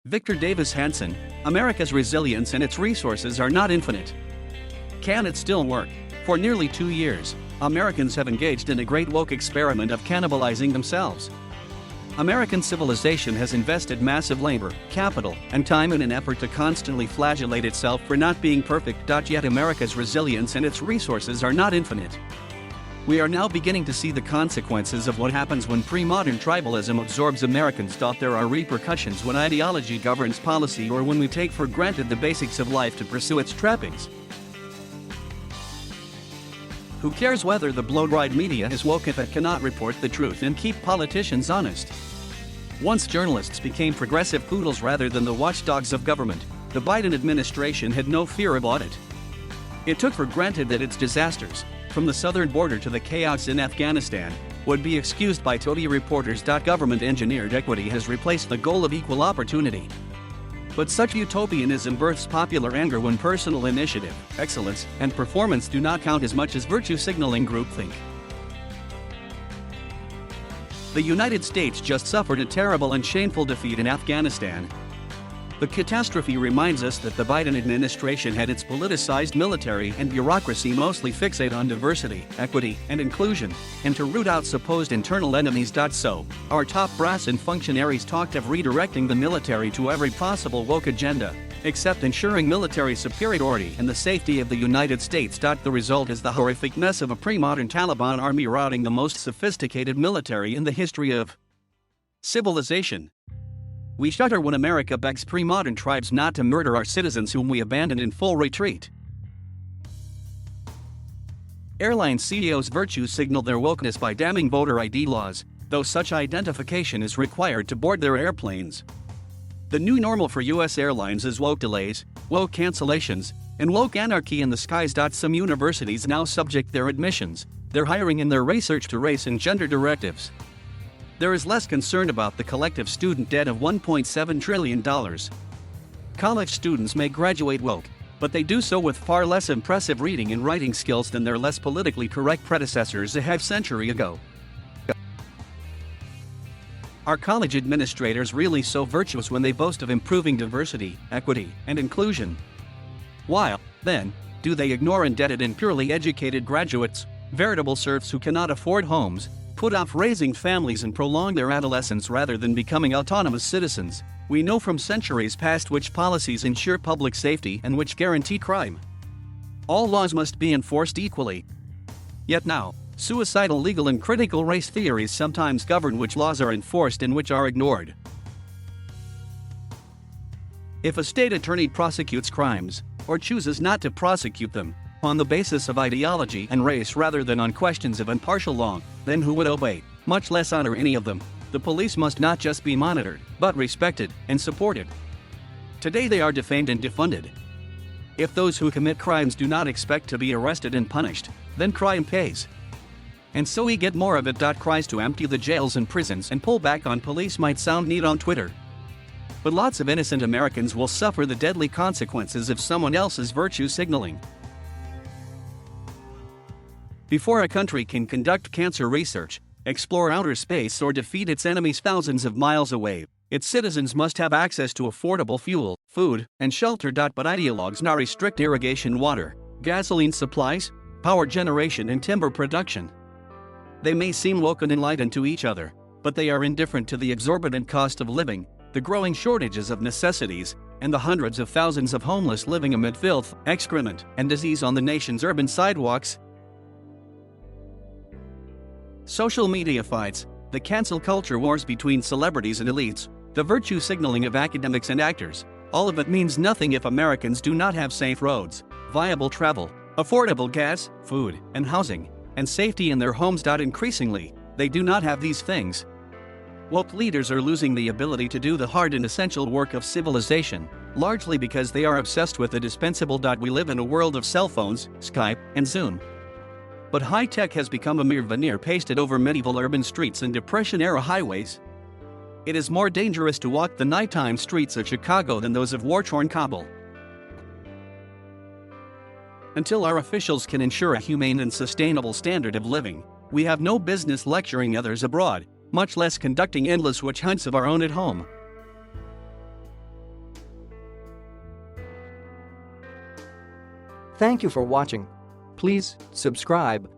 Victor Davis Hanson, America's resilience and its resources are not infinite. Can it still work? For nearly 2 years, Americans have engaged in a great woke experiment of cannibalizing themselves. American civilization has invested massive labor, capital, and time in an effort to constantly flagellate itself for not being perfect. Yet America's resilience and its resources are not infinite. We are now beginning to see the consequences of what happens when premodern tribalism absorbs Americans. There are repercussions when ideology governs policy or when we take for granted the basics of life to pursue its trappings. Who cares whether the blow-dried media is woke if it cannot report the truth and keep politicians honest? Once journalists became progressive poodles rather than the watchdogs of government, the Biden administration had no fear of audit. It took for granted that its disasters, from the southern border to the chaos in Afghanistan, would be excused by toady reporters. Government-engineered equity has replaced the goal of equal opportunity. But such utopianism births popular anger when personal initiative, excellence, and performance do not count as much as virtue signaling groupthink. The United States just suffered a terrible and shameful defeat in Afghanistan. The catastrophe reminds us that the Biden administration had its politicized military and bureaucracy mostly fixate on diversity, equity, and inclusion, and to root out supposed internal enemies. So, our top brass and functionaries talked of redirecting the military to every possible woke agenda, except ensuring military superiority and the safety of the United States. The result is the horrific mess of a pre-modern Taliban army routing the most sophisticated military in the history of civilization. We shudder when America begs pre-modern tribes not to murder our citizens whom we abandoned in full retreat. Airline CEOs virtue signal their wokeness by damning voter ID laws, though such identification is required to board their airplanes. The new normal for U.S. airlines is woke delays, woke cancellations, and woke anarchy in the skies. Some universities now subject their admissions, their hiring, and their research to race and gender directives. There is less concern about the collective student debt of $1.7 trillion. College students may graduate woke, but they do so with far less impressive reading and writing skills than their less politically correct predecessors a half-century ago. Are college administrators really so virtuous when they boast of improving diversity, equity, and inclusion? While, then, do they ignore indebted and purely educated graduates, veritable serfs who cannot afford homes, put off raising families, and prolong their adolescence rather than becoming autonomous citizens? We know from centuries past which policies ensure public safety and which guarantee crime. All laws must be enforced equally. Yet now, suicidal legal and critical race theories sometimes govern which laws are enforced and which are ignored. If a state attorney prosecutes crimes, or chooses not to prosecute them, on the basis of ideology and race rather than on questions of impartial law, then who would obey, much less honor any of them? The police must not just be monitored, but respected and supported. Today they are defamed and defunded. If those who commit crimes do not expect to be arrested and punished, then crime pays. And so we get more of it. Cries to empty the jails and prisons and pull back on police might sound neat on Twitter. But lots of innocent Americans will suffer the deadly consequences of someone else's virtue signaling. Before a country can conduct cancer research, explore outer space, or defeat its enemies thousands of miles away, its citizens must have access to affordable fuel, food, and shelter. But ideologues now restrict irrigation water, gasoline supplies, power generation, and timber production. They may seem woke and enlightened to each other, but they are indifferent to the exorbitant cost of living, the growing shortages of necessities, and the hundreds of thousands of homeless living amid filth, excrement, and disease on the nation's urban sidewalks. Social media fights, the cancel culture wars between celebrities and elites, the virtue signaling of academics and actors, all of it means nothing if Americans do not have safe roads, viable travel, affordable gas, food, and housing, and safety in their homes. Increasingly, they do not have these things. Woke leaders are losing the ability to do the hard and essential work of civilization, largely because they are obsessed with the dispensable. We live in a world of cell phones, Skype, and Zoom. But high-tech has become a mere veneer pasted over medieval urban streets and Depression-era highways. It is more dangerous to walk the nighttime streets of Chicago than those of war-torn Kabul. Until our officials can ensure a humane and sustainable standard of living, we have no business lecturing others abroad, much less conducting endless witch hunts of our own at home. Thank you for watching. Please subscribe